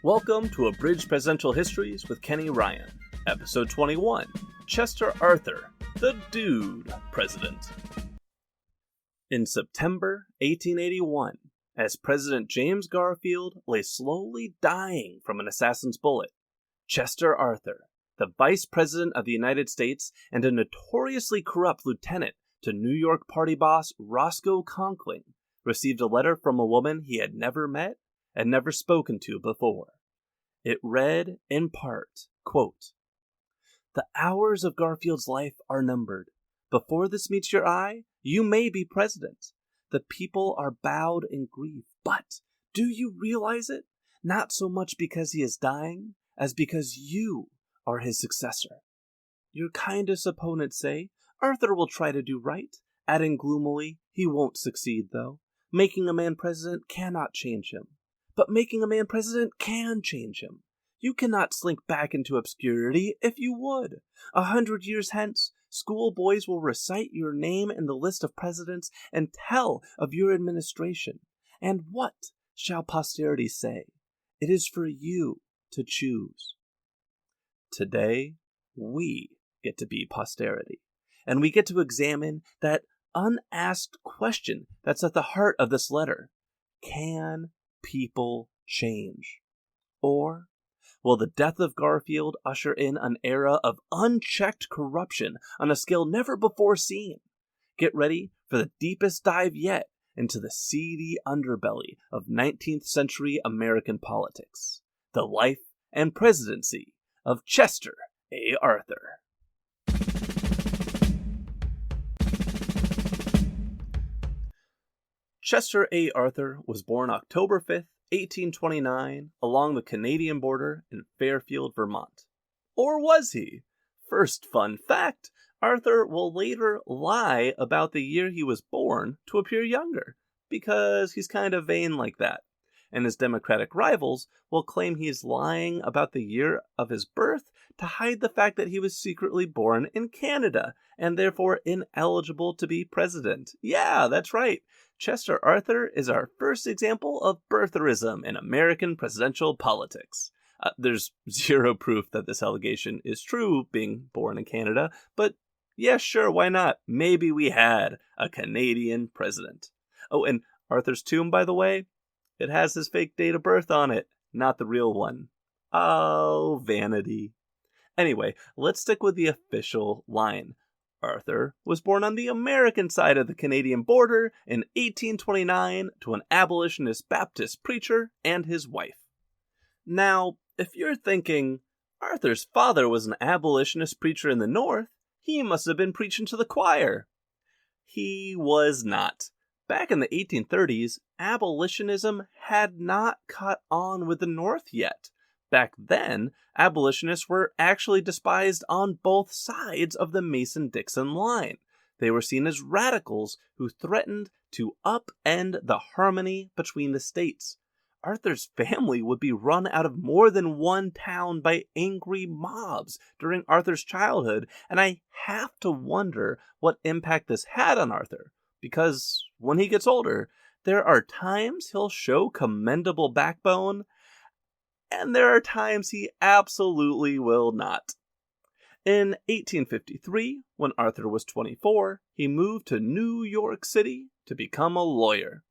Welcome to Abridged Presidential Histories with Kenny Ryan, Episode 21, Chester Arthur, the Dude President. In September 1881, as President James Garfield lay slowly dying from an assassin's bullet, Chester Arthur, the Vice President of the United States and a notoriously corrupt lieutenant to New York Party boss Roscoe Conkling, received a letter from a woman he had never met and never spoken to before. It read, in part, quote, "The hours of Garfield's life are numbered. Before this meets your eye, you may be president. The people are bowed in grief. But do you realize it? Not so much because he is dying, as because you are his successor. Your kindest opponents say, Arthur will try to do right, adding gloomily, he won't succeed, though. Making a man president cannot change him. But making a man president can change him. You cannot slink back into obscurity if you would. 100 years hence, schoolboys will recite your name in the list of presidents and tell of your administration. And what shall posterity say? It is for you to choose." Today, we get to be posterity, and we get to examine that unasked question that's at the heart of this letter. Can people change? Or will the death of Garfield usher in an era of unchecked corruption on a scale never before seen? Get ready for the deepest dive yet into the seedy underbelly of 19th century American politics. The life and presidency of Chester A. Arthur. Chester A. Arthur was born October 5th, 1829, along the Canadian border in Fairfield, Vermont. Or was he? First fun fact, Arthur will later lie about the year he was born to appear younger, because he's kind of vain like that. And his Democratic rivals will claim he's lying about the year of his birth to hide the fact that he was secretly born in Canada, and therefore ineligible to be president. Yeah, that's right. Chester Arthur is our first example of birtherism in American presidential politics. There's zero proof that this allegation is true, being born in Canada, but yeah, sure, why not? Maybe we had a Canadian president. Oh, and Arthur's tomb, by the way, it has his fake date of birth on it, not the real one. Oh, vanity. Anyway, let's stick with the official line. Arthur was born on the American side of the Canadian border in 1829 to an abolitionist Baptist preacher and his wife. Now, if you're thinking, Arthur's father was an abolitionist preacher in the North, he must have been preaching to the choir. He was not. Back in the 1830s, abolitionism had not caught on with the North yet. Back then, abolitionists were actually despised on both sides of the Mason-Dixon line. They were seen as radicals who threatened to upend the harmony between the states. Arthur's family would be run out of more than one town by angry mobs during Arthur's childhood, and I have to wonder what impact this had on Arthur, because when he gets older, there are times he'll show commendable backbone, and there are times he absolutely will not. In 1853, when Arthur was 24, he moved to New York City to become a lawyer.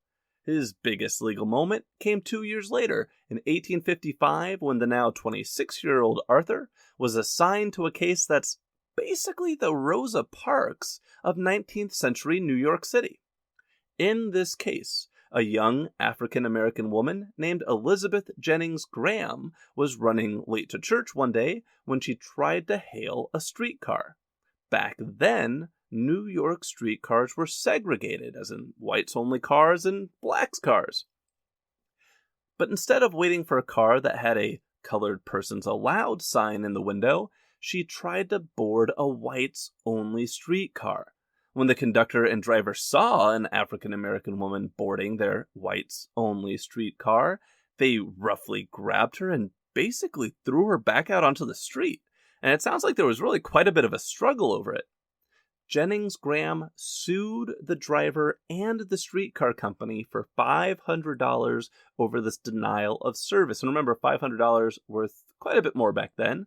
His biggest legal moment came 2 years later, in 1855, when the now 26-year-old Arthur was assigned to a case that's basically the Rosa Parks of 19th century New York City. In this case, a young African-American woman named Elizabeth Jennings Graham was running late to church one day when she tried to hail a streetcar. Back then, New York streetcars were segregated, as in whites-only cars and blacks cars. But instead of waiting for a car that had a colored persons allowed sign in the window, she tried to board a whites-only streetcar. When the conductor and driver saw an African-American woman boarding their whites-only streetcar, they roughly grabbed her and basically threw her back out onto the street. And it sounds like there was really quite a bit of a struggle over it. Jennings Graham sued the driver and the streetcar company for $500 over this denial of service. And remember, $500 worth quite a bit more back then.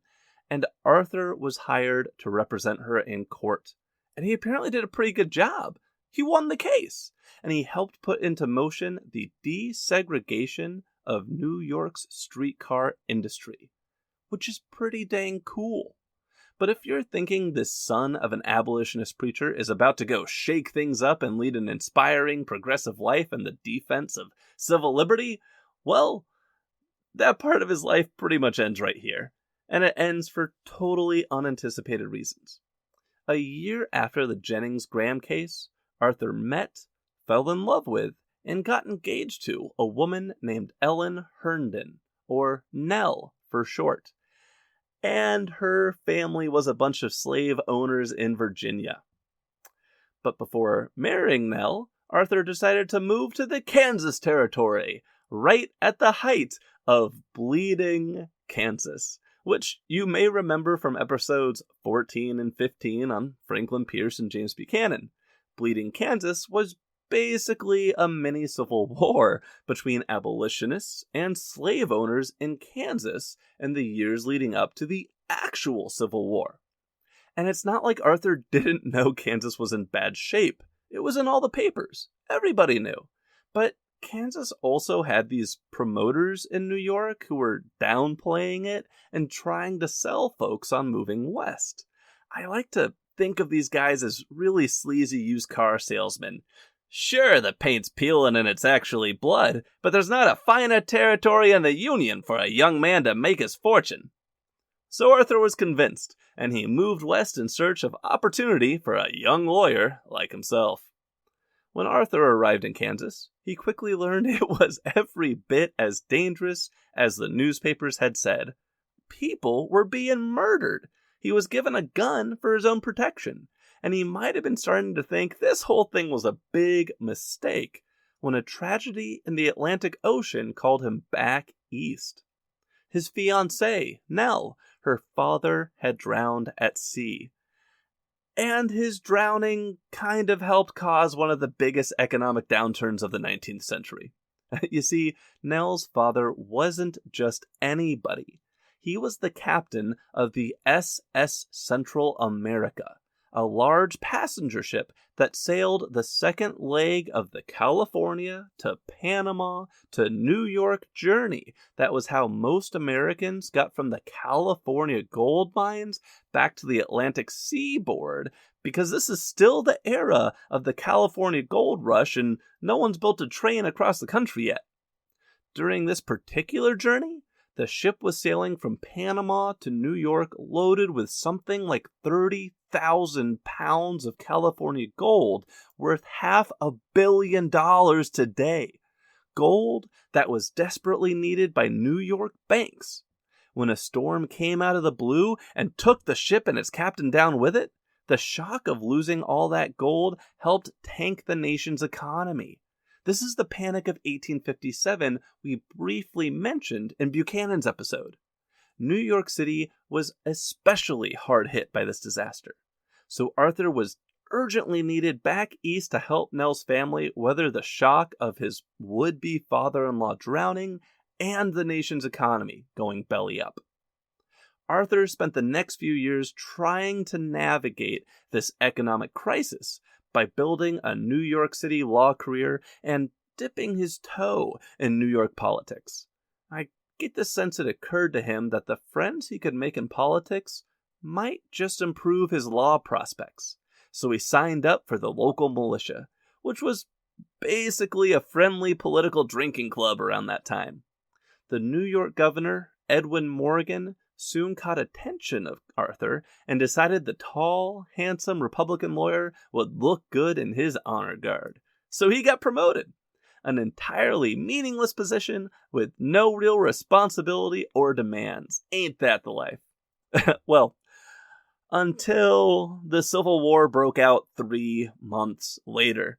And Arthur was hired to represent her in court. And he apparently did a pretty good job. He won the case. And he helped put into motion the desegregation of New York's streetcar industry, which is pretty dang cool. But if you're thinking this son of an abolitionist preacher is about to go shake things up and lead an inspiring, progressive life in the defense of civil liberty, well, that part of his life pretty much ends right here. And it ends for totally unanticipated reasons. A year after the Jennings Graham case, Arthur met, fell in love with, and got engaged to a woman named Ellen Herndon, or Nell for short. And her family was a bunch of slave owners in Virginia. But before marrying Nell, Arthur decided to move to the Kansas Territory, right at the height of bleeding Kansas, which you may remember from episodes 14 and 15 on Franklin Pierce and James Buchanan. Bleeding Kansas was basically a mini civil war between abolitionists and slave owners in Kansas in the years leading up to the actual Civil War. And it's not like Arthur didn't know Kansas was in bad shape. It was in all the papers. Everybody knew. But Kansas also had these promoters in New York who were downplaying it and trying to sell folks on moving west. I like to think of these guys as really sleazy used car salesmen. Sure, the paint's peeling and it's actually blood, but there's not a finer territory in the Union for a young man to make his fortune. So Arthur was convinced, and he moved west in search of opportunity for a young lawyer like himself. When Arthur arrived in Kansas, he quickly learned it was every bit as dangerous as the newspapers had said. People were being murdered. He was given a gun for his own protection. And he might have been starting to think this whole thing was a big mistake when a tragedy in the Atlantic Ocean called him back east. His fiancée, Nell, her father had drowned at sea. And his drowning kind of helped cause one of the biggest economic downturns of the 19th century. You see, Nell's father wasn't just anybody. He was the captain of the SS Central America, a large passenger ship that sailed the second leg of the California to Panama to New York journey. That was how most Americans got from the California gold mines back to the Atlantic seaboard, because this is still the era of the California gold rush and no one's built a train across the country yet. During this particular journey, the ship was sailing from Panama to New York loaded with something like 30,000 pounds of California gold worth $500 million today. Gold that was desperately needed by New York banks. When a storm came out of the blue and took the ship and its captain down with it, the shock of losing all that gold helped tank the nation's economy. This is the Panic of 1857 we briefly mentioned in Buchanan's episode. New York City was especially hard hit by this disaster, so Arthur was urgently needed back east to help Nell's family weather the shock of his would-be father-in-law drowning and the nation's economy going belly up. Arthur spent the next few years trying to navigate this economic crisis by building a New York City law career and dipping his toe in New York politics. I get the sense it occurred to him that the friends he could make in politics might just improve his law prospects. So he signed up for the local militia, which was basically a friendly political drinking club around that time. The New York governor, Edwin Morgan, soon caught attention of Arthur and decided the tall, handsome Republican lawyer would look good in his honor guard. So he got promoted. An entirely meaningless position with no real responsibility or demands. Ain't that the life? Well, until the Civil War broke out 3 months later.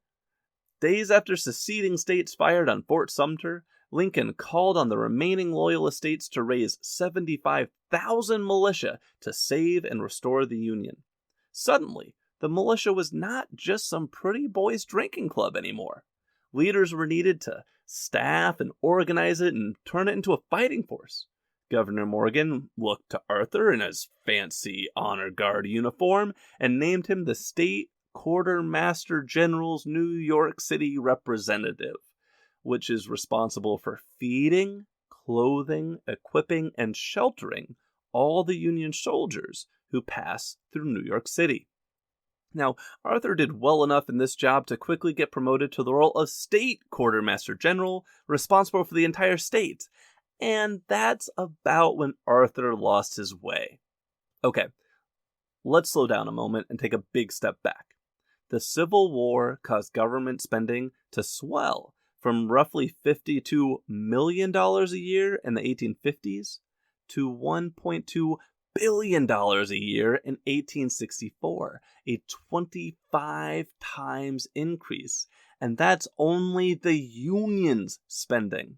Days after seceding states fired on Fort Sumter, Lincoln called on the remaining Loyalist states to raise 75,000 militia to save and restore the Union. Suddenly, The militia was not just some pretty boys drinking club anymore. Leaders were needed to staff and organize it and turn it into a fighting force. Governor Morgan looked to Arthur in his fancy honor guard uniform and named him the state quartermaster general's New York City representative, which is responsible for feeding, clothing, equipping, and sheltering all the Union soldiers who pass through New York City. Now, Arthur did well enough in this job to quickly get promoted to the role of state quartermaster general, responsible for the entire state. And that's about when Arthur lost his way. Okay, let's slow down a moment and take a big step back. The Civil War caused government spending to swell from roughly $52 million a year in the 1850s to $1.2 billion a year in 1864, a 25 times increase. And that's only the Union's spending.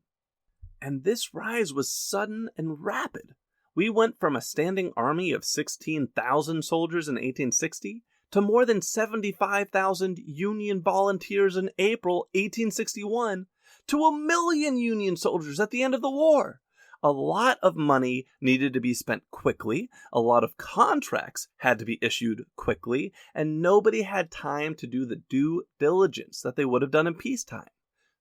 And this rise was sudden and rapid. We went from a standing army of 16,000 soldiers in 1860 to more than 75,000 Union volunteers in April 1861 to 1 million Union soldiers at the end of the war. A lot of money needed to be spent quickly, a lot of contracts had to be issued quickly, and nobody had time to do the due diligence that they would have done in peacetime.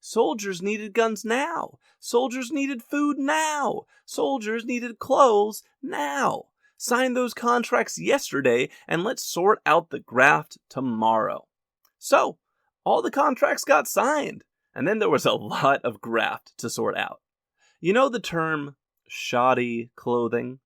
Soldiers needed guns now. Soldiers needed food now. Soldiers needed clothes now. Sign those contracts yesterday and let's sort out the graft tomorrow. So, all the contracts got signed, and then there was a lot of graft to sort out. You know the term shoddy clothing?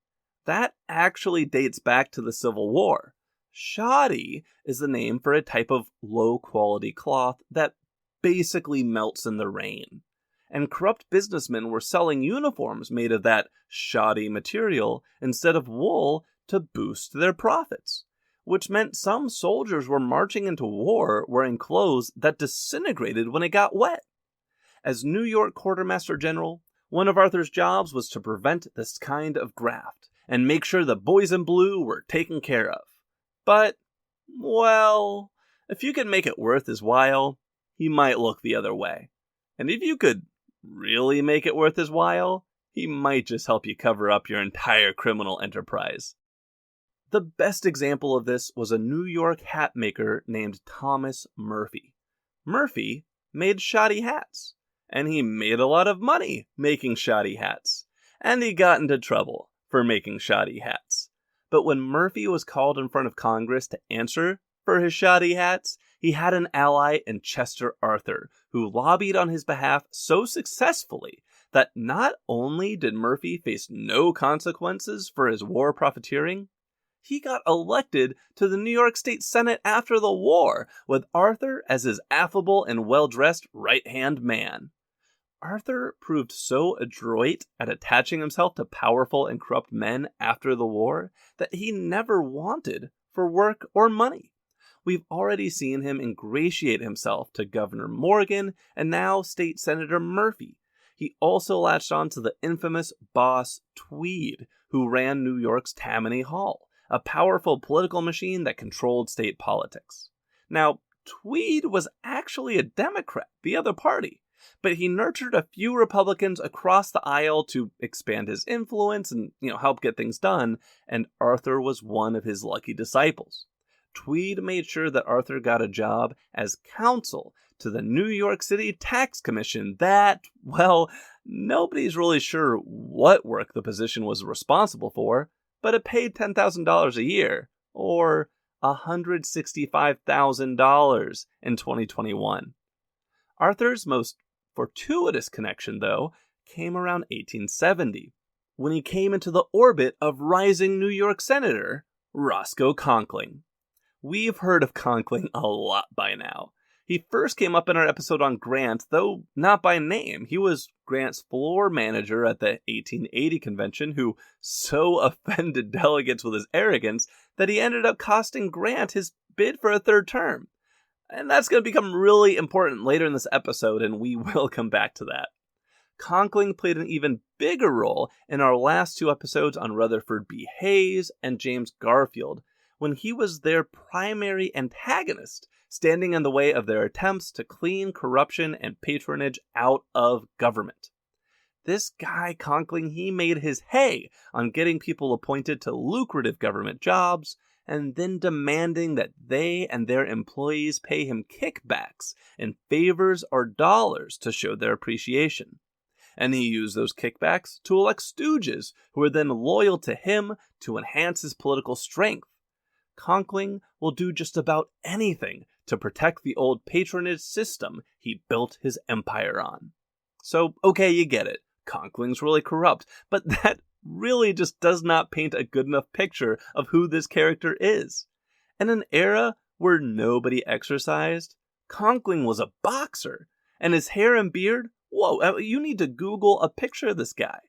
That actually dates back to the Civil War. Shoddy is the name for a type of low-quality cloth that basically melts in the rain. And corrupt businessmen were selling uniforms made of that shoddy material instead of wool to boost their profits, which meant some soldiers were marching into war wearing clothes that disintegrated when it got wet. As New York Quartermaster General, one of Arthur's jobs was to prevent this kind of graft and make sure the boys in blue were taken care of. But, well, if you could make it worth his while, he might look the other way. And if you could really make it worth his while, he might just help you cover up your entire criminal enterprise. The best example of this was a New York hat maker named Thomas Murphy. Murphy made shoddy hats, and he made a lot of money making shoddy hats, and he got into trouble for making shoddy hats. But when Murphy was called in front of Congress to answer for his shoddy hats, he had an ally in Chester Arthur, who lobbied on his behalf so successfully that not only did Murphy face no consequences for his war profiteering, he got elected to the New York State Senate after the war, with Arthur as his affable and well-dressed right-hand man. Arthur proved so adroit at attaching himself to powerful and corrupt men after the war that he never wanted for work or money. We've already seen him ingratiate himself to Governor Morgan and now State Senator Murphy. He also latched on to the infamous boss Tweed, who ran New York's Tammany Hall, a powerful political machine that controlled state politics. Now, Tweed was actually a Democrat, the other party, but he nurtured a few Republicans across the aisle to expand his influence and, help get things done, and Arthur was one of his lucky disciples. Tweed made sure that Arthur got a job as counsel to the New York City Tax Commission that, well, nobody's really sure what work the position was responsible for, but it paid $10,000 a year, or $165,000 in 2021. Arthur's most fortuitous connection, though, came around 1870, when he came into the orbit of rising New York Senator Roscoe Conkling. We've heard of Conkling a lot by now. He first came up in our episode on Grant, though not by name. He was Grant's floor manager at the 1880 convention, who so offended delegates with his arrogance that he ended up costing Grant his bid for a third term. And that's going to become really important later in this episode, and we will come back to that. Conkling played an even bigger role in our last two episodes on Rutherford B. Hayes and James Garfield, when he was their primary antagonist, standing in the way of their attempts to clean corruption and patronage out of government. This guy, Conkling, he made his hay on getting people appointed to lucrative government jobs and then demanding that they and their employees pay him kickbacks in favors or dollars to show their appreciation. And he used those kickbacks to elect stooges who were then loyal to him to enhance his political strength. Conkling will do just about anything to protect the old patronage system he built his empire on. So, okay, you get it. Conkling's really corrupt, but that really just does not paint a good enough picture of who this character is. In an era where nobody exercised, Conkling was a boxer, and his hair and beard, whoa, you need to Google a picture of this guy.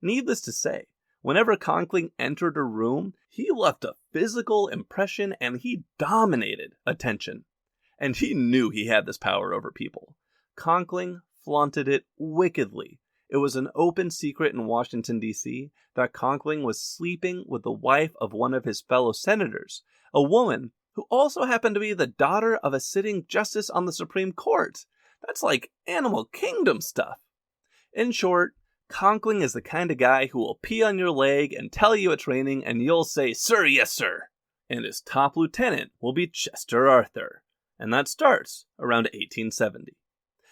Needless to say, whenever Conkling entered a room, he left a physical impression and he dominated attention. And he knew he had this power over people. Conkling flaunted it wickedly. It was an open secret in Washington, D.C. that Conkling was sleeping with the wife of one of his fellow senators, a woman who also happened to be the daughter of a sitting justice on the Supreme Court. That's like Animal Kingdom stuff. In short, Conkling is the kind of guy who will pee on your leg and tell you it's raining and you'll say, "Sir, yes, sir." And his top lieutenant will be Chester Arthur. And that starts around 1870.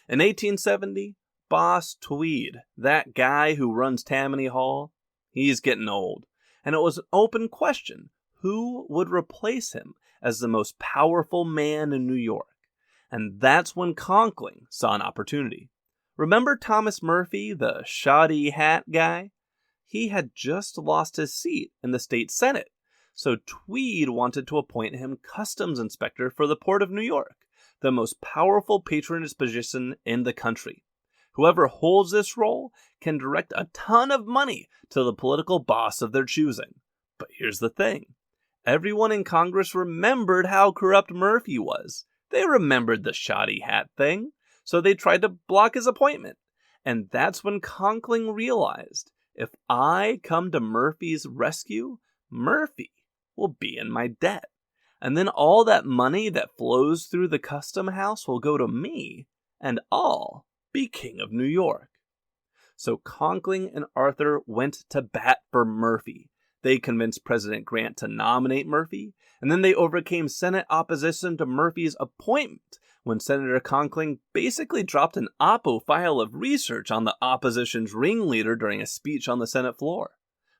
In 1870, Boss Tweed, that guy who runs Tammany Hall, he's getting old. And it was an open question, who would replace him as the most powerful man in New York? And that's when Conkling saw an opportunity. Remember Thomas Murphy, the shoddy hat guy? He had just lost his seat in the state senate, so Tweed wanted to appoint him customs inspector for the Port of New York, the most powerful patronage position in the country. Whoever holds this role can direct a ton of money to the political boss of their choosing. But here's the thing. Everyone in Congress remembered how corrupt Murphy was. They remembered the shoddy hat thing, so they tried to block his appointment. And that's when Conkling realized, if I come to Murphy's rescue, Murphy will be in my debt. And then all that money that flows through the custom house will go to me, and I'll be king of New York. So Conkling and Arthur went to bat for Murphy. They convinced President Grant to nominate Murphy, and then they overcame Senate opposition to Murphy's appointment when Senator Conkling basically dropped an Oppo file of research on the opposition's ringleader during a speech on the Senate floor.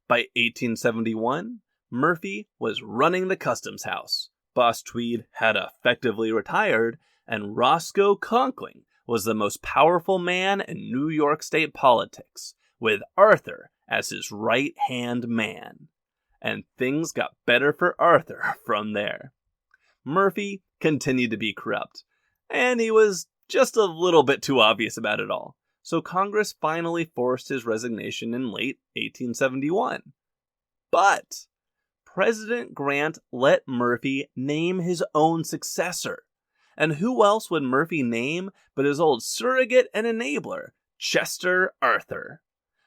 By 1871, Murphy was running the customs house. Boss Tweed had effectively retired, and Roscoe Conkling was the most powerful man in New York State politics, with Arthur as his right-hand man. And things got better for Arthur from there. Murphy continued to be corrupt, and he was just a little bit too obvious about it all. So Congress finally forced his resignation in late 1871. But President Grant let Murphy name his own successor. And who else would Murphy name but his old surrogate and enabler, Chester Arthur?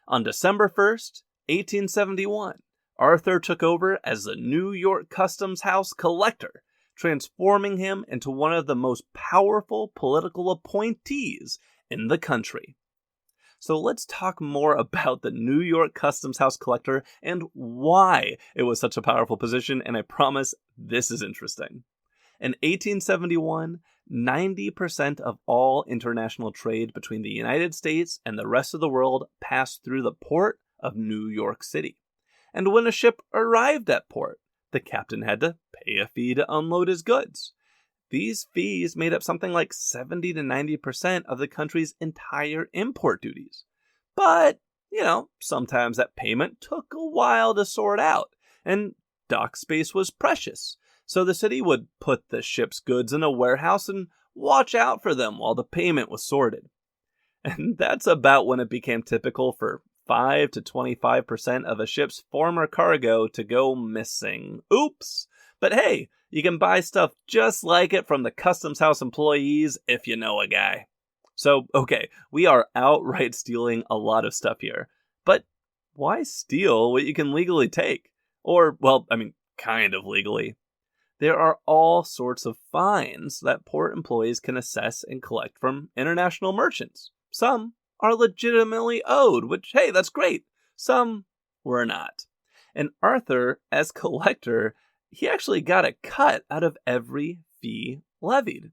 On December 1st, 1871, Arthur took over as the New York Customs House Collector, transforming him into one of the most powerful political appointees in the country. So let's talk more about the New York Customs House Collector and why it was such a powerful position, and I promise this is interesting. In 1871, 90% of all international trade between the United States and the rest of the world passed through the port of New York City. And when a ship arrived at port, the captain had to pay a fee to unload his goods. These fees made up something like 70 to 90% of the country's entire import duties. But, sometimes that payment took a while to sort out, and dock space was precious. So the city would put the ship's goods in a warehouse and watch out for them while the payment was sorted. And that's about when it became typical for 5 to 25% of a ship's former cargo to go missing. Oops! But hey, you can buy stuff just like it from the customs house employees if you know a guy. So, okay, we are outright stealing a lot of stuff here. But why steal what you can legally take? Or, kind of legally. There are all sorts of fines that port employees can assess and collect from international merchants. Some are legitimately owed, which, hey, that's great. Some were not. And Arthur, as collector, he actually got a cut out of every fee levied.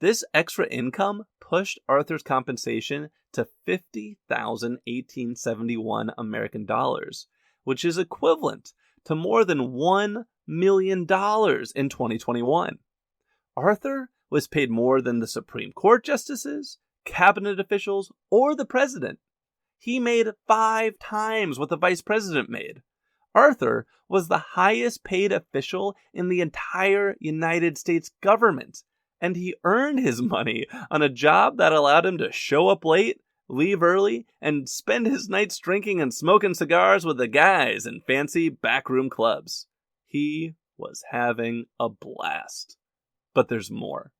This extra income pushed Arthur's compensation to 50,000 1871 American dollars, which is equivalent to more than $1 million in 2021. Arthur was paid more than the Supreme Court justices, cabinet officials, or the president. He made 5 times what the vice president made. Arthur was the highest paid official in the entire United States government, and he earned his money on a job that allowed him to show up late, leave early, and spend his nights drinking and smoking cigars with the guys in fancy backroom clubs. He was having a blast. But there's more.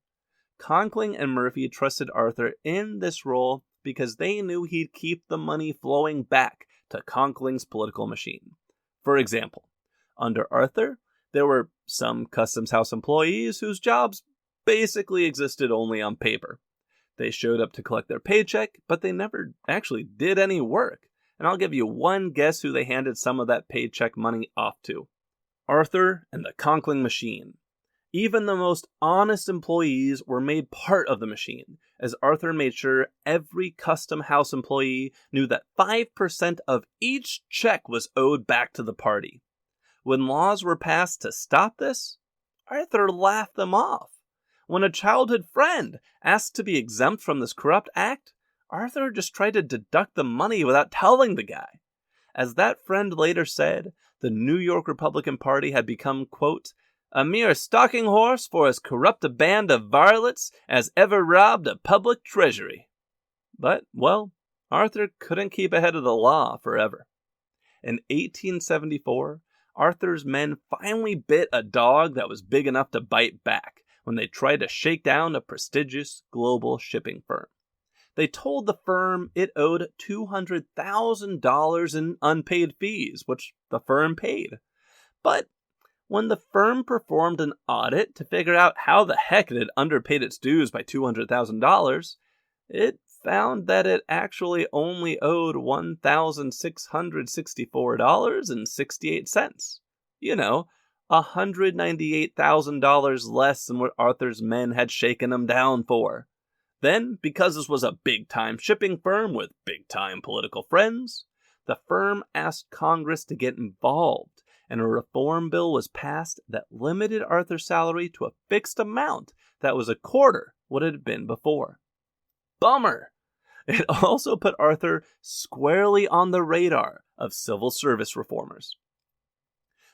Conkling and Murphy trusted Arthur in this role because they knew he'd keep the money flowing back to Conkling's political machine. For example, under Arthur, there were some Customs House employees whose jobs basically existed only on paper. They showed up to collect their paycheck, but they never actually did any work. And I'll give you one guess who they handed some of that paycheck money off to. Arthur and the Conkling machine. Even the most honest employees were made part of the machine, as Arthur made sure every Custom House employee knew that 5% of each check was owed back to the party. When laws were passed to stop this, Arthur laughed them off. When a childhood friend asked to be exempt from this corrupt act, Arthur just tried to deduct the money without telling the guy. As that friend later said, the New York Republican Party had become, quote, a mere stalking horse for as corrupt a band of varlets as ever robbed a public treasury. But, well, Arthur couldn't keep ahead of the law forever. In 1874, Arthur's men finally bit a dog that was big enough to bite back when they tried to shake down a prestigious global shipping firm. They told the firm it owed $200,000 in unpaid fees, which the firm paid. But when the firm performed an audit to figure out how the heck it had underpaid its dues by $200,000, it found that it actually only owed $1,664.68. You know, $198,000 less than what Arthur's men had shaken him down for. Then, because this was a big-time shipping firm with big-time political friends, the firm asked Congress to get involved, and a reform bill was passed that limited Arthur's salary to a fixed amount that was a quarter what it had been before. Bummer! It also put Arthur squarely on the radar of civil service reformers.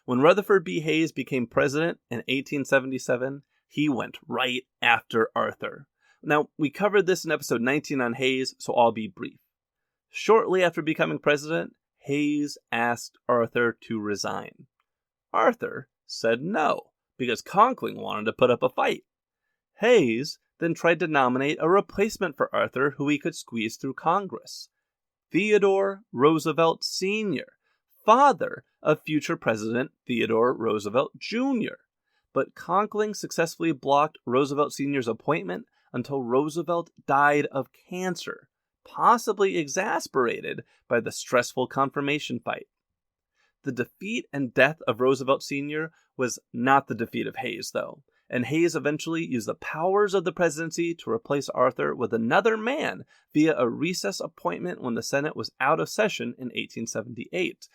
When Rutherford B. Hayes became president in 1877, he went right after Arthur. Now, we covered this in episode 19 on Hayes, so I'll be brief. Shortly after becoming president, Hayes asked Arthur to resign. Arthur said no, because Conkling wanted to put up a fight. Hayes then tried to nominate a replacement for Arthur who he could squeeze through Congress. Theodore Roosevelt Sr., father of future President Theodore Roosevelt Jr. But Conkling successfully blocked Roosevelt Sr.'s appointment until Roosevelt died of cancer, possibly exasperated by the stressful confirmation fight. The defeat and death of Roosevelt Sr. was not the defeat of Hayes, though, and Hayes eventually used the powers of the presidency to replace Arthur with another man via a recess appointment when the Senate was out of session in 1878.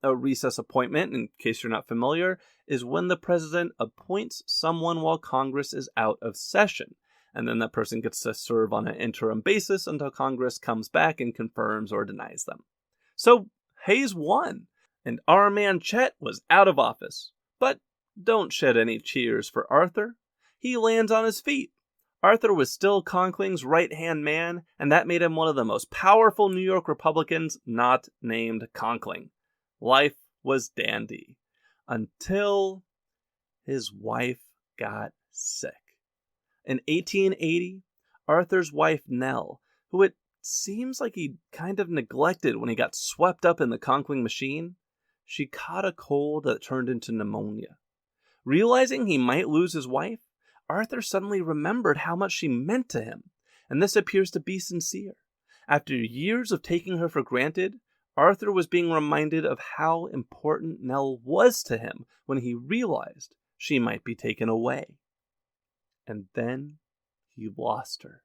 A recess appointment, in case you're not familiar, is when the president appoints someone while Congress is out of session, and then that person gets to serve on an interim basis until Congress comes back and confirms or denies them. So Hayes won, and our man Chet was out of office. But don't shed any tears for Arthur. He lands on his feet. Arthur was still Conkling's right-hand man, and that made him one of the most powerful New York Republicans not named Conkling. Life was dandy. Until his wife got sick. In 1880, Arthur's wife Nell, who it seems like he kind of neglected when he got swept up in the Conkling machine, she caught a cold that turned into pneumonia. Realizing he might lose his wife, Arthur suddenly remembered how much she meant to him, and this appears to be sincere. After years of taking her for granted, Arthur was being reminded of how important Nell was to him when he realized she might be taken away. And then he lost her.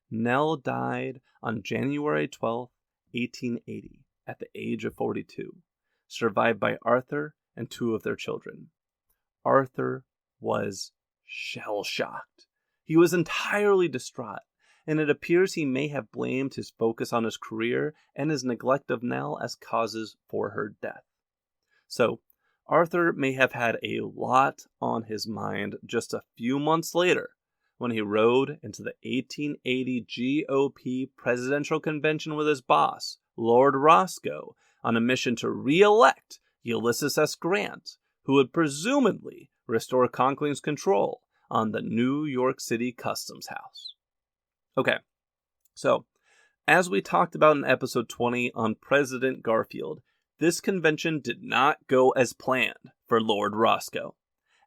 Nell died on January 12, 1880, at the age of 42, survived by Arthur and 2 of their children. Arthur was shell-shocked. He was entirely distraught, and it appears he may have blamed his focus on his career and his neglect of Nell as causes for her death. So, Arthur may have had a lot on his mind just a few months later when he rode into the 1880 GOP presidential convention with his boss, Lord Roscoe, on a mission to re-elect Ulysses S. Grant, who would presumably restore Conkling's control on the New York City Customs House. Okay, so as we talked about in episode 20 on President Garfield, this convention did not go as planned for Lord Roscoe.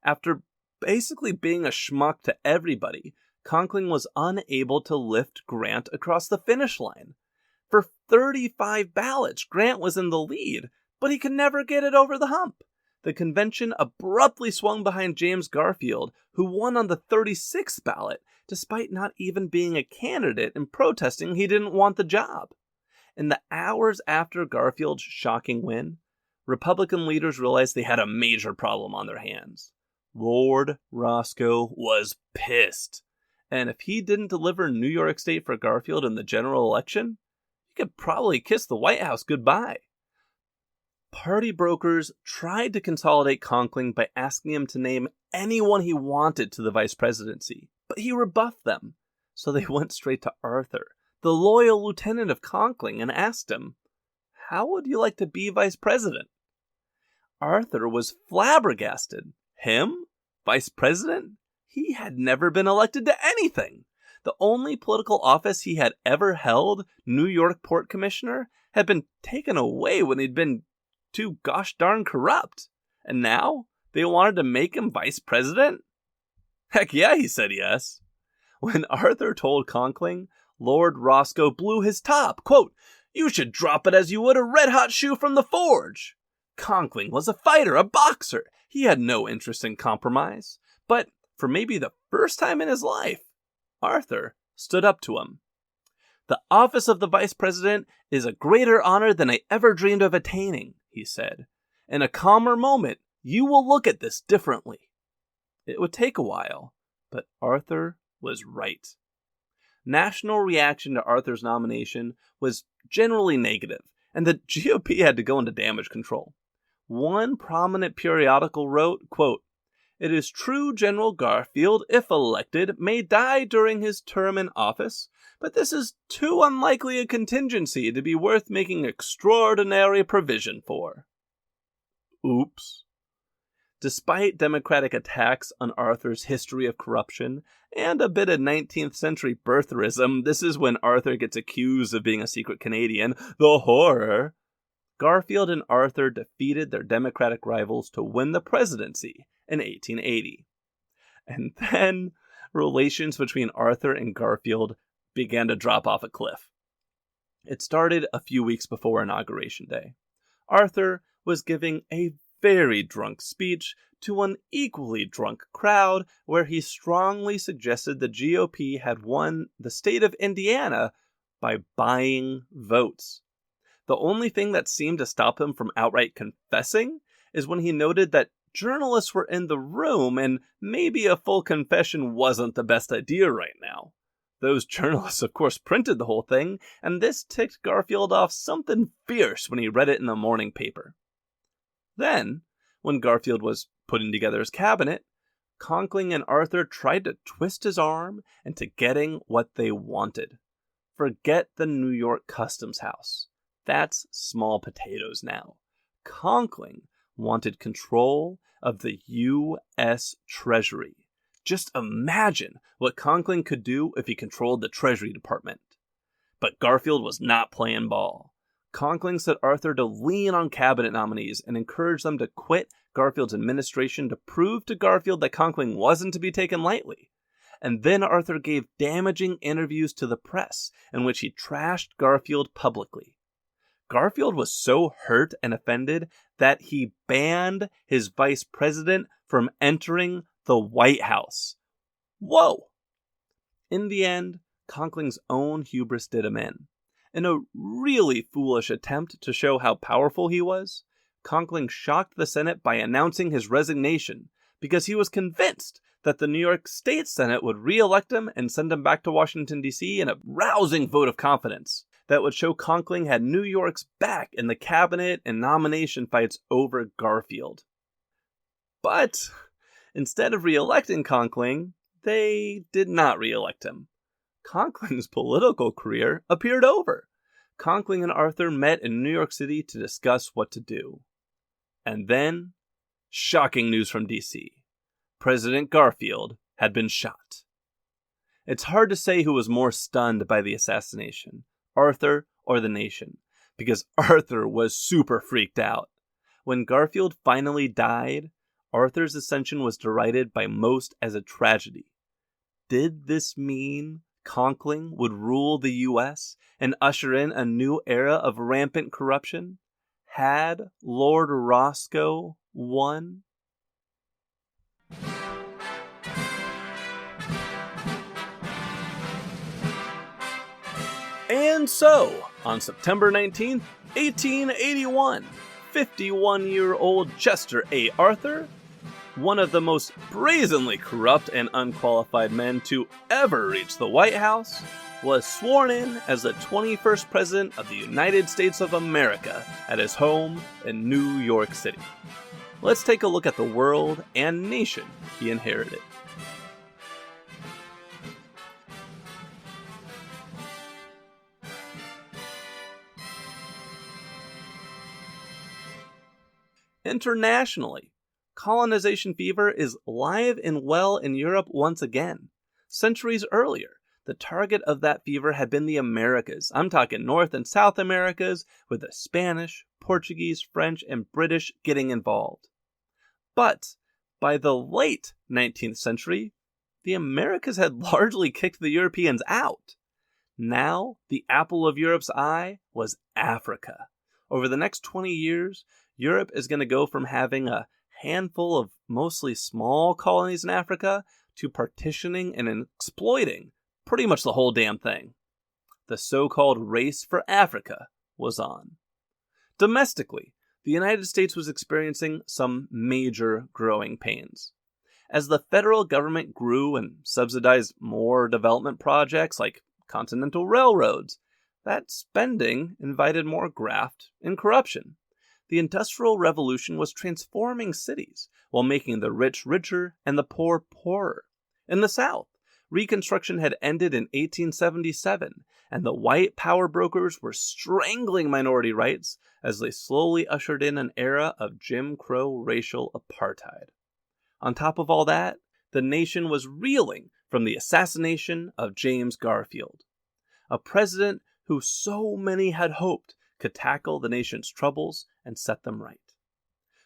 After basically being a schmuck to everybody, Conkling was unable to lift Grant across the finish line. For 35 ballots, Grant was in the lead, but he could never get it over the hump. The convention abruptly swung behind James Garfield, who won on the 36th ballot, despite not even being a candidate and protesting he didn't want the job. In the hours after Garfield's shocking win, Republican leaders realized they had a major problem on their hands. Lord Roscoe was pissed, and if he didn't deliver New York State for Garfield in the general election, he could probably kiss the White House goodbye. Party brokers tried to consolidate Conkling by asking him to name anyone he wanted to the vice presidency, but he rebuffed them. So they went straight to Arthur, the loyal lieutenant of Conkling, and asked him, "How would you like to be vice president?" Arthur was flabbergasted. Him? Vice president? He had never been elected to anything. The only political office he had ever held, New York Port Commissioner, had been taken away when he'd been too gosh darn corrupt. And now they wanted to make him vice president? Heck yeah, he said yes. When Arthur told Conkling, Lord Roscoe blew his top. Quote, "You should drop it as you would a red-hot shoe from the forge." Conkling was a fighter, a boxer. He had no interest in compromise. But for maybe the first time in his life, Arthur stood up to him. "The office of the vice president is a greater honor than I ever dreamed of attaining," he said. "In a calmer moment, you will look at this differently." It would take a while, but Arthur was right. National reaction to Arthur's nomination was generally negative, and the GOP had to go into damage control. One prominent periodical wrote, quote, "It is true General Garfield, if elected, may die during his term in office, but this is too unlikely a contingency to be worth making extraordinary provision for." Oops. Despite Democratic attacks on Arthur's history of corruption and a bit of 19th century birtherism, this is when Arthur gets accused of being a secret Canadian, the horror. Garfield and Arthur defeated their Democratic rivals to win the presidency in 1880. And then relations between Arthur and Garfield began to drop off a cliff. It started a few weeks before Inauguration Day. Arthur was giving a very drunk speech to an equally drunk crowd where he strongly suggested the GOP had won the state of Indiana by buying votes. The only thing that seemed to stop him from outright confessing is when he noted that journalists were in the room and maybe a full confession wasn't the best idea right now. Those journalists, of course, printed the whole thing, and this ticked Garfield off something fierce when he read it in the morning paper. Then, when Garfield was putting together his cabinet, Conkling and Arthur tried to twist his arm into getting what they wanted. Forget the New York Customs House. That's small potatoes now. Conkling wanted control of the U.S. Treasury. Just imagine what Conkling could do if he controlled the Treasury Department. But Garfield was not playing ball. Conkling set Arthur to lean on cabinet nominees and encourage them to quit Garfield's administration to prove to Garfield that conquering wasn't to be taken lightly. And then Arthur gave damaging interviews to the press in which he trashed Garfield publicly. Garfield was so hurt and offended that he banned his vice president from entering the White House. Whoa! In the end, Conkling's own hubris did him in. In a really foolish attempt to show how powerful he was, Conkling shocked the Senate by announcing his resignation because he was convinced that the New York State Senate would re-elect him and send him back to Washington, D.C. in a rousing vote of confidence that would show Conkling had New York's back in the cabinet and nomination fights over Garfield. But instead of re-electing Conkling, they did not re-elect him. Conkling's political career appeared over. Conkling and Arthur met in New York City to discuss what to do. And then, shocking news from D.C. President Garfield had been shot. It's hard to say who was more stunned by the assassination, Arthur or the nation, because Arthur was super freaked out. When Garfield finally died, Arthur's ascension was derided by most as a tragedy. Did this mean Conkling would rule the U.S. and usher in a new era of rampant corruption? Had Lord Roscoe won? And so, on September 19th, 1881, 51-year-old Chester A. Arthur, one of the most brazenly corrupt and unqualified men to ever reach the White House, was sworn in as the 21st President of the United States of America at his home in New York City. Let's take a look at the world and nation he inherited. Internationally, colonization fever is live and well in Europe once again. Centuries earlier, the target of that fever had been the Americas. I'm talking North and South Americas, with the Spanish, Portuguese, French, and British getting involved. But by the late 19th century, the Americas had largely kicked the Europeans out. Now, the apple of Europe's eye was Africa. Over the next 20 years, Europe is going to go from having a handful of mostly small colonies in Africa to partitioning and exploiting pretty much the whole damn thing. The so-called race for Africa was on. Domestically, the United States was experiencing some major growing pains. As the federal government grew and subsidized more development projects like continental railroads, that spending invited more graft and corruption. The Industrial Revolution was transforming cities while making the rich richer and the poor poorer. In the South, Reconstruction had ended in 1877, and the white power brokers were strangling minority rights as they slowly ushered in an era of Jim Crow racial apartheid. On top of all that, the nation was reeling from the assassination of James Garfield, a president who so many had hoped could tackle the nation's troubles and set them right.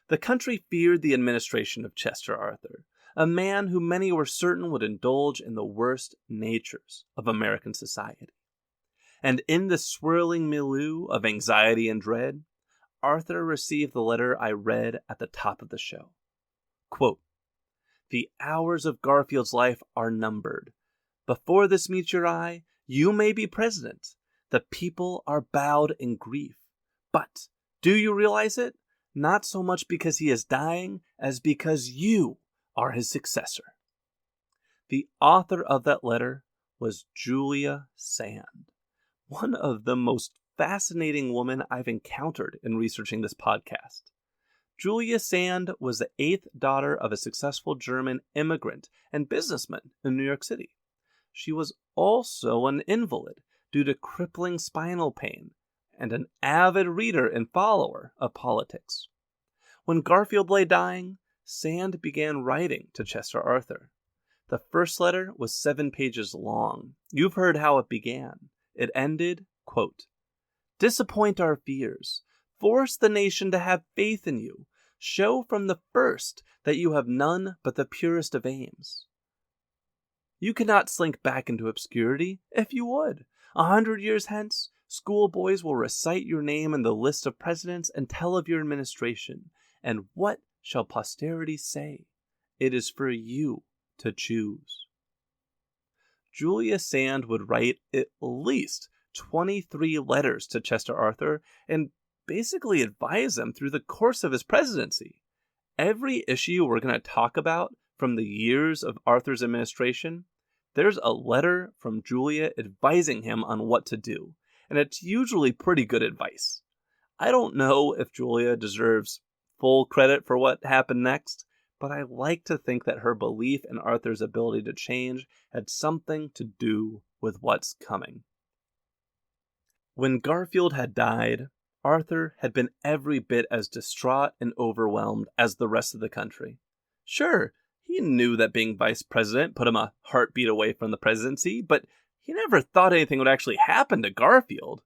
The country feared the administration of Chester Arthur, a man who many were certain would indulge in the worst natures of American society. And in the swirling milieu of anxiety and dread, Arthur received the letter I read at the top of the show. Quote, "The hours of Garfield's life are numbered. Before this meets your eye, you may be president. The people are bowed in grief. But do you realize it? Not so much because he is dying as because you are his successor." The author of that letter was Julia Sand, one of the most fascinating women I've encountered in researching this podcast. Julia Sand was the 8th daughter of a successful German immigrant and businessman in New York City. She was also an invalid due to crippling spinal pain, and an avid reader and follower of politics. When Garfield lay dying, Sand began writing to Chester Arthur. The first letter was 7 pages long. You've heard how it began. It ended, quote, "Disappoint our fears. Force the nation to have faith in you. show from the first that you have none but the purest of aims. You cannot slink back into obscurity if you would. 100 years hence, schoolboys will recite your name in the list of presidents and tell of your administration. And what shall posterity say? It is for you to choose. Julia Sand would write at least 23 letters to Chester Arthur and basically advise him through the course of his presidency. Every issue we're going to talk about from the years of Arthur's administration, there's a letter from Julia advising him on what to do, and it's usually pretty good advice. I don't know if Julia deserves full credit for what happened next, but I like to think that her belief in Arthur's ability to change had something to do with what's coming. When Garfield had died, Arthur had been every bit as distraught and overwhelmed as the rest of the country. Sure, he knew that being vice president put him a heartbeat away from the presidency, but he never thought anything would actually happen to Garfield.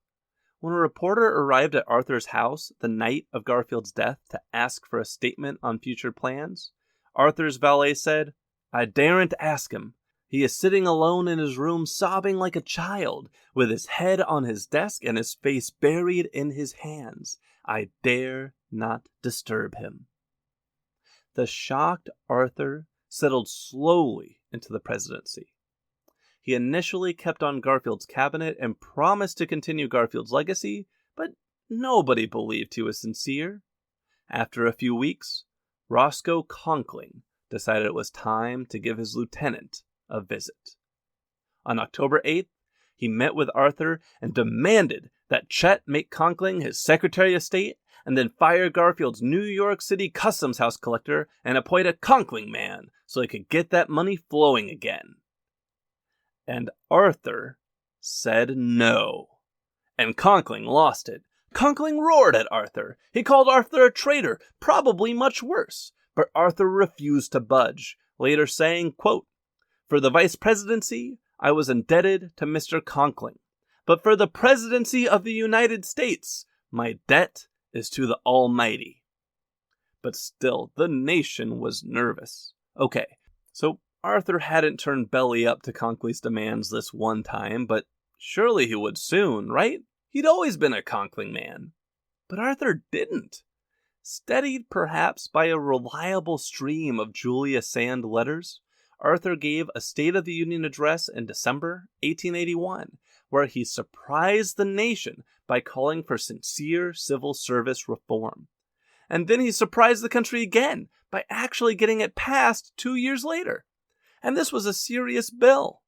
When a reporter arrived at Arthur's house the night of Garfield's death to ask for a statement on future plans, Arthur's valet said, "I daren't ask him. He is sitting alone in his room sobbing like a child, with his head on his desk and his face buried in his hands. I dare not disturb him." The shocked Arthur settled slowly into the presidency. He initially kept on Garfield's cabinet and promised to continue Garfield's legacy, but nobody believed he was sincere. After a few weeks, Roscoe Conkling decided it was time to give his lieutenant a visit. On October 8th, he met with Arthur and demanded that Chet make Conkling his Secretary of State and then fire Garfield's New York City Customs House collector and appoint a Conkling man so he could get that money flowing again. And Arthur said no. And Conkling lost it. Conkling roared at Arthur. He called Arthur a traitor, probably much worse. But Arthur refused to budge, later saying, quote, "For the vice presidency, I was indebted to Mr. Conkling. But for the presidency of the United States, my debt is to the Almighty." But still, the nation was nervous. Okay, so Arthur hadn't turned belly up to Conkling's demands this one time, but surely he would soon, right? He'd always been a Conkling man. But Arthur didn't. Steadied perhaps by a reliable stream of Julia Sand letters, Arthur gave a State of the Union address in December 1881, where he surprised the nation by calling for sincere civil service reform. And then he surprised the country again by actually getting it passed 2 years later. And this was a serious bill.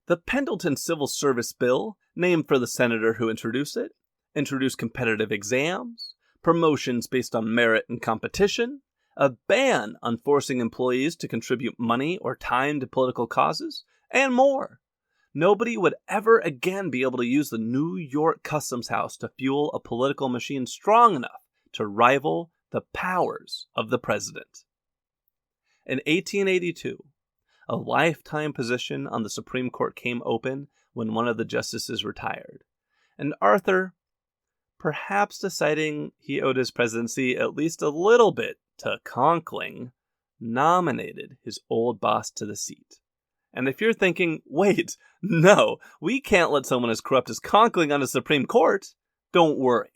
The Pendleton Civil Service Bill, named for the senator who introduced it, introduced competitive exams, promotions based on merit and competition, a ban on forcing employees to contribute money or time to political causes, and more. Nobody would ever again be able to use the New York Customs House to fuel a political machine strong enough to rival the powers of the president. In 1882, a lifetime position on the Supreme Court came open when one of the justices retired, and Arthur, perhaps deciding he owed his presidency at least a little bit to Conkling, nominated his old boss to the seat. And if you're thinking, wait, no, we can't let someone as corrupt as Conkling on the Supreme Court, don't worry.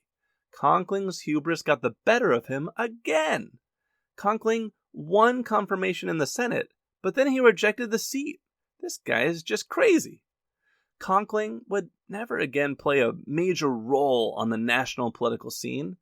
Conkling's hubris got the better of him again. Conkling won confirmation in the Senate, but then he rejected the seat. This guy is just crazy. Conkling would never again play a major role on the national political scene.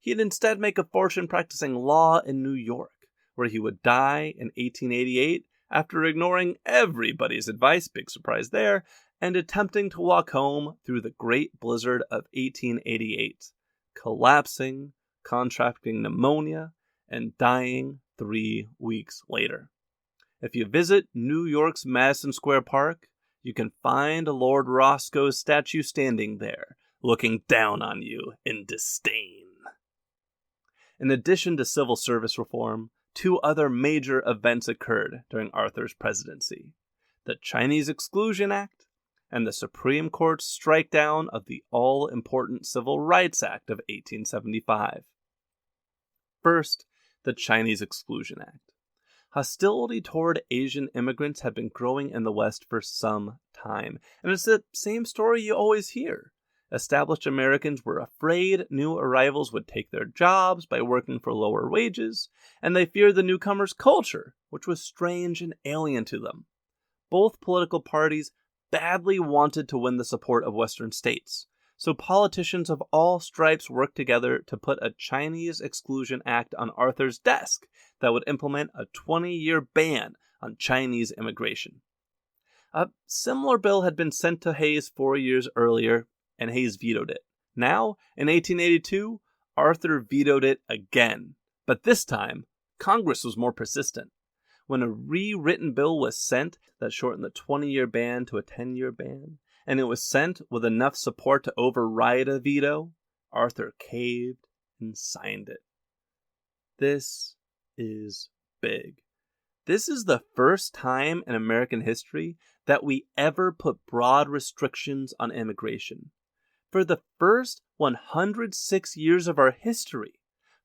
He'd instead make a fortune practicing law in New York, where he would die in 1888 after ignoring everybody's advice, big surprise there, and attempting to walk home through the great blizzard of 1888, collapsing, contracting pneumonia, and dying 3 weeks later. If you visit New York's Madison Square Park, you can find Lord Roscoe's statue standing there, looking down on you in disdain. In addition to civil service reform, 2 other major events occurred during Arthur's presidency: the Chinese Exclusion Act and the Supreme Court's strikedown of the all-important Civil Rights Act of 1875. First, the Chinese Exclusion Act. Hostility toward Asian immigrants had been growing in the West for some time, and it's the same story you always hear. Established Americans were afraid new arrivals would take their jobs by working for lower wages, and they feared the newcomers' culture, which was strange and alien to them. Both political parties badly wanted to win the support of Western states, so politicians of all stripes worked together to put a Chinese Exclusion Act on Arthur's desk that would implement a 20-year ban on Chinese immigration. A similar bill had been sent to Hayes 4 years earlier, and Hayes vetoed it. Now, in 1882, Arthur vetoed it again, but this time, Congress was more persistent. When a rewritten bill was sent that shortened the 20-year ban to a 10-year ban, and it was sent with enough support to override a veto, Arthur caved and signed it. This is big. This is the first time in American history that we ever put broad restrictions on immigration. For the first 106 years of our history,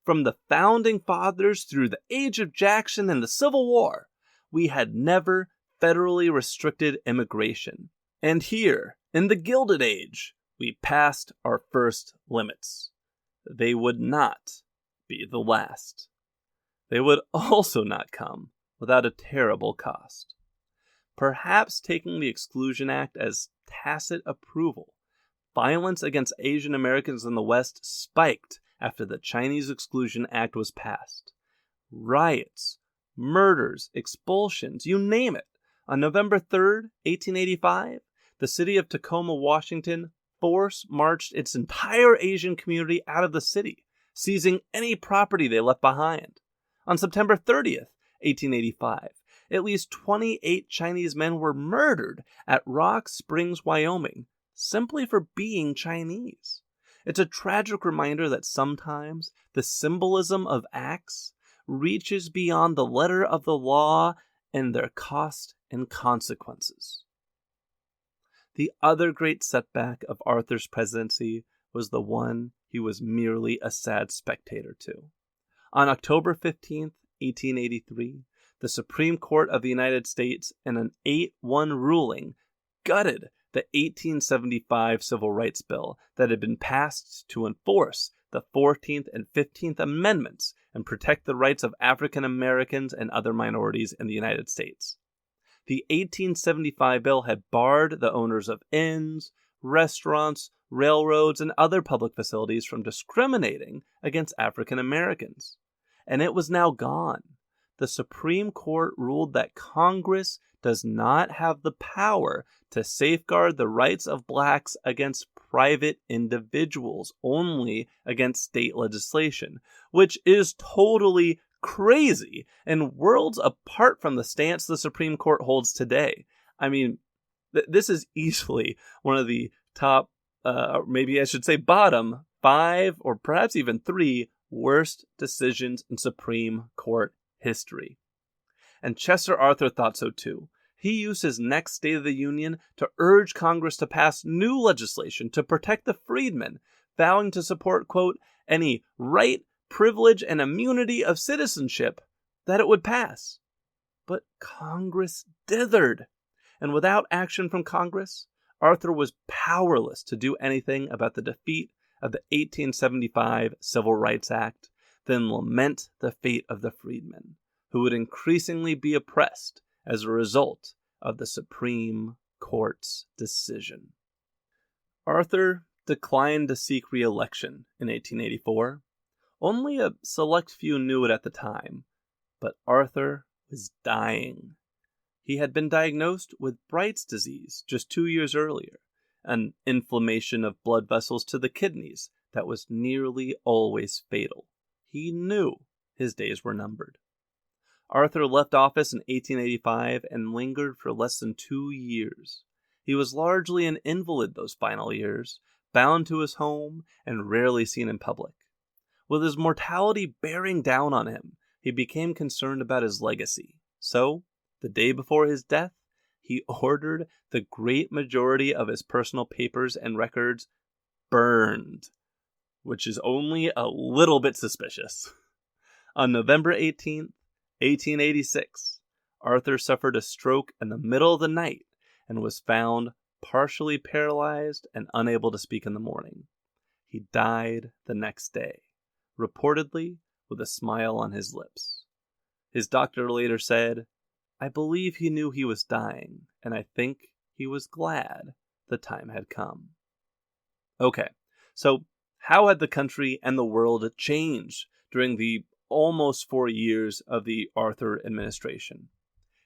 from the Founding Fathers through the Age of Jackson and the Civil War, we had never federally restricted immigration. And here, in the Gilded Age, we passed our first limits. They would not be the last. They would also not come without a terrible cost. Perhaps taking the Exclusion Act as tacit approval, violence against Asian Americans in the West spiked after the Chinese Exclusion Act was passed. Riots, murders, expulsions, you name it. On November 3rd, 1885, the city of Tacoma, Washington, force-marched its entire Asian community out of the city, seizing any property they left behind. On September 30th, 1885, at least 28 Chinese men were murdered at Rock Springs, Wyoming, simply for being Chinese. It's a tragic reminder that sometimes the symbolism of acts reaches beyond the letter of the law and their cost and consequences. The other great setback of Arthur's presidency was the one he was merely a sad spectator to. On October 15th, 1883, the Supreme Court of the United States, in an 8-1 ruling, gutted the 1875 Civil Rights Bill that had been passed to enforce the 14th and 15th Amendments and protect the rights of African Americans and other minorities in the United States. The 1875 bill had barred the owners of inns, restaurants, railroads, and other public facilities from discriminating against African Americans. And it was now gone. The Supreme Court ruled that Congress does not have the power to safeguard the rights of blacks against private individuals, only against state legislation, which is totally crazy and worlds apart from the stance the Supreme Court holds today. I mean, this is easily one of the top, maybe I should say bottom 5 or perhaps even 3 worst decisions in Supreme Court history. And Chester Arthur thought so too. He used his next State of the Union to urge Congress to pass new legislation to protect the freedmen, vowing to support, quote, any right, privilege, and immunity of citizenship that it would pass. But Congress dithered, and without action from Congress, Arthur was powerless to do anything about the defeat of the 1875 Civil Rights Act, then lament the fate of the freedmen, who would increasingly be oppressed as a result of the Supreme Court's decision. Arthur declined to seek re-election in 1884. Only a select few knew it at the time, but Arthur was dying. He had been diagnosed with Bright's disease just 2 years earlier, an inflammation of blood vessels to the kidneys that was nearly always fatal. He knew his days were numbered. Arthur left office in 1885 and lingered for less than 2 years. He was largely an invalid those final years, bound to his home and rarely seen in public. With his mortality bearing down on him, he became concerned about his legacy. So, the day before his death, he ordered the great majority of his personal papers and records burned, which is only a little bit suspicious. On November 18th, 1886, Arthur suffered a stroke in the middle of the night and was found partially paralyzed and unable to speak in the morning. He died the next day, reportedly with a smile on his lips. His doctor later said, "I believe he knew he was dying, and I think he was glad the time had come." Okay, so how had the country and the world changed during the almost 4 years of the Arthur administration?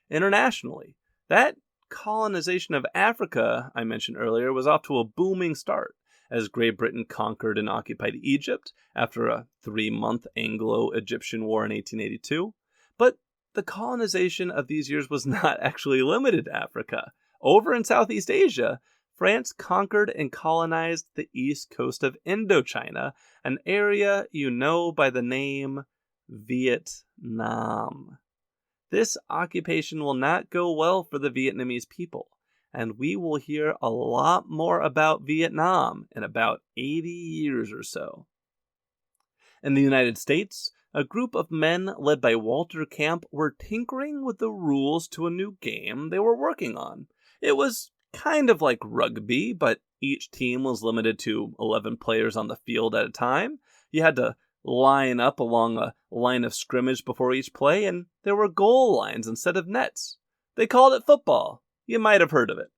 Internationally, that colonization of Africa I mentioned earlier was off to a booming start as Great Britain conquered and occupied Egypt after a 3-month Anglo-Egyptian war in 1882. But the colonization of these years was not actually limited to Africa. Over in Southeast Asia, France conquered and colonized the east coast of Indochina, an area you know by the name Vietnam. This occupation will not go well for the Vietnamese people, and we will hear a lot more about Vietnam in about 80 years or so. In the United States, a group of men led by Walter Camp were tinkering with the rules to a new game they were working on. It was kind of like rugby, but each team was limited to 11 players on the field at a time. You had to line up along a line of scrimmage before each play, and there were goal lines instead of nets. They called it football. You might have heard of it.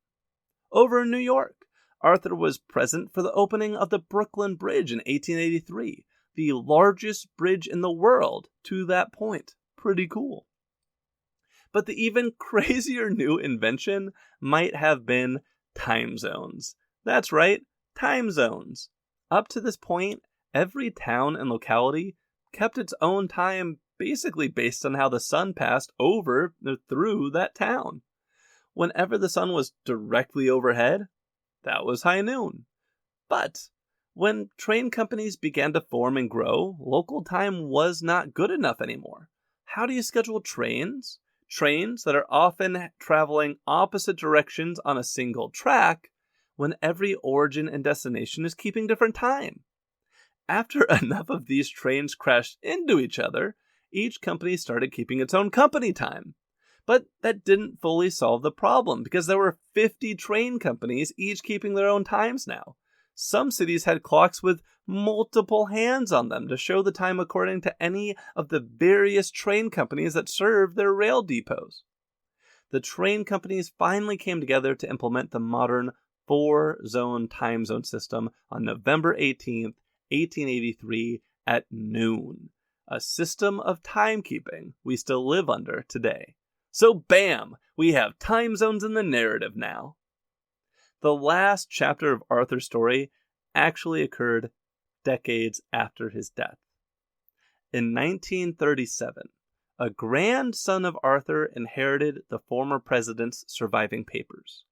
Over in New York, Arthur was present for the opening of the Brooklyn Bridge in 1883, the largest bridge in the world to that point. Pretty cool. But the even crazier new invention might have been time zones. That's right, time zones. Up to this point, every town and locality kept its own time basically based on how the sun passed over or through that town. Whenever the sun was directly overhead, that was high noon. But when train companies began to form and grow, local time was not good enough anymore. How do you schedule trains? Trains that are often traveling opposite directions on a single track when every origin and destination is keeping different time. After enough of these trains crashed into each other, each company started keeping its own company time. But that didn't fully solve the problem because there were 50 train companies, each keeping their own times now. Some cities had clocks with multiple hands on them to show the time according to any of the various train companies that served their rail depots. The train companies finally came together to implement the modern 4-zone time zone system on November 18th, 1883 at noon, a system of timekeeping we still live under today. So bam, we have time zones in the narrative now. The last chapter of Arthur's story actually occurred decades after his death. In 1937, a grandson of Arthur inherited the former president's surviving papers.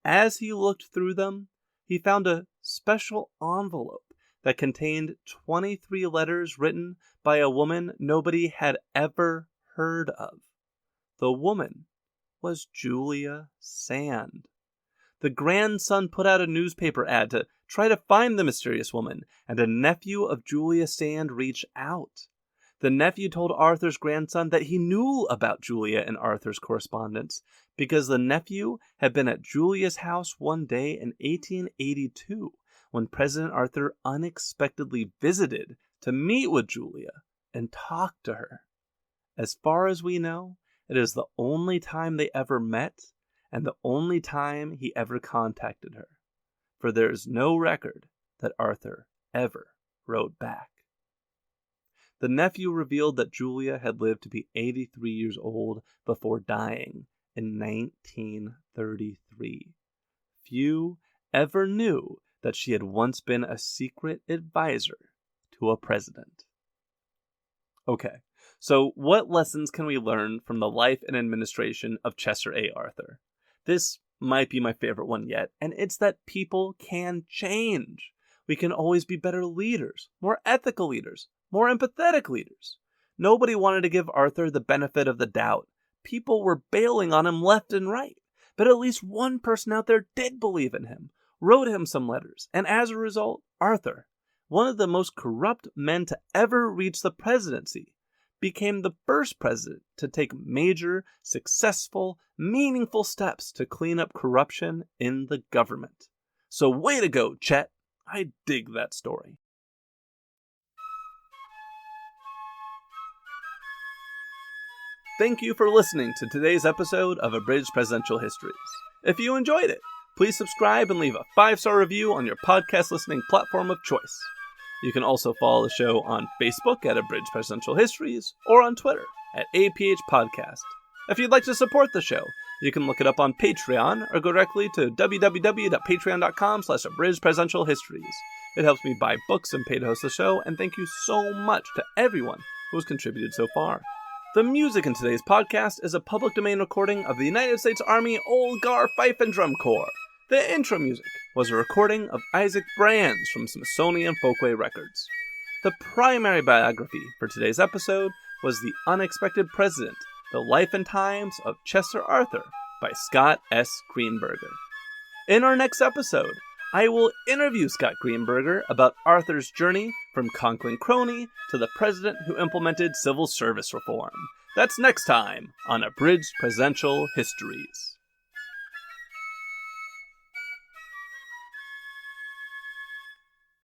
As he looked through them, he found a special envelope that contained 23 letters written by a woman nobody had ever heard of. The woman was Julia Sand. The grandson put out a newspaper ad to try to find the mysterious woman, and a nephew of Julia Sand reached out. The nephew told Arthur's grandson that he knew about Julia and Arthur's correspondence because the nephew had been at Julia's house one day in 1882 when President Arthur unexpectedly visited to meet with Julia and talk to her. As far as we know, it is the only time they ever met and the only time he ever contacted her, for there is no record that Arthur ever wrote back. The nephew revealed that Julia had lived to be 83 years old before dying in 1933. Few ever knew that she had once been a secret advisor to a president. Okay, so what lessons can we learn from the life and administration of Chester A. Arthur? This might be my favorite one yet, and it's that people can change. We can always be better leaders, more ethical leaders, more empathetic leaders. Nobody wanted to give Arthur the benefit of the doubt. People were bailing on him left and right, but at least one person out there did believe in him, wrote him some letters, and as a result, Arthur, one of the most corrupt men to ever reach the presidency, became the first president to take major, successful, meaningful steps to clean up corruption in the government. So way to go, Chet. I dig that story. Thank you for listening to today's episode of Abridged Presidential Histories. If you enjoyed it, please subscribe and leave a 5-star review on your podcast listening platform of choice. You can also follow the show on Facebook at Abridged Presidential Histories or on Twitter at APH Podcast. If you'd like to support the show, you can look it up on Patreon or go directly to www.patreon.com/Abridged Presidential Histories. It helps me buy books and pay to host the show, and thank you so much to everyone who has contributed so far. The music in today's podcast is a public domain recording of the United States Army Old Gar Fife and Drum Corps. The intro music was a recording of Isaac Brands from Smithsonian Folkway Records. The primary biography for today's episode was The Unexpected President, The Life and Times of Chester Arthur by Scott S. Greenberger. In our next episode, I will interview Scott Greenberger about Arthur's journey from conquering crony to the president who implemented civil service reform. That's next time on Abridged Presidential Histories.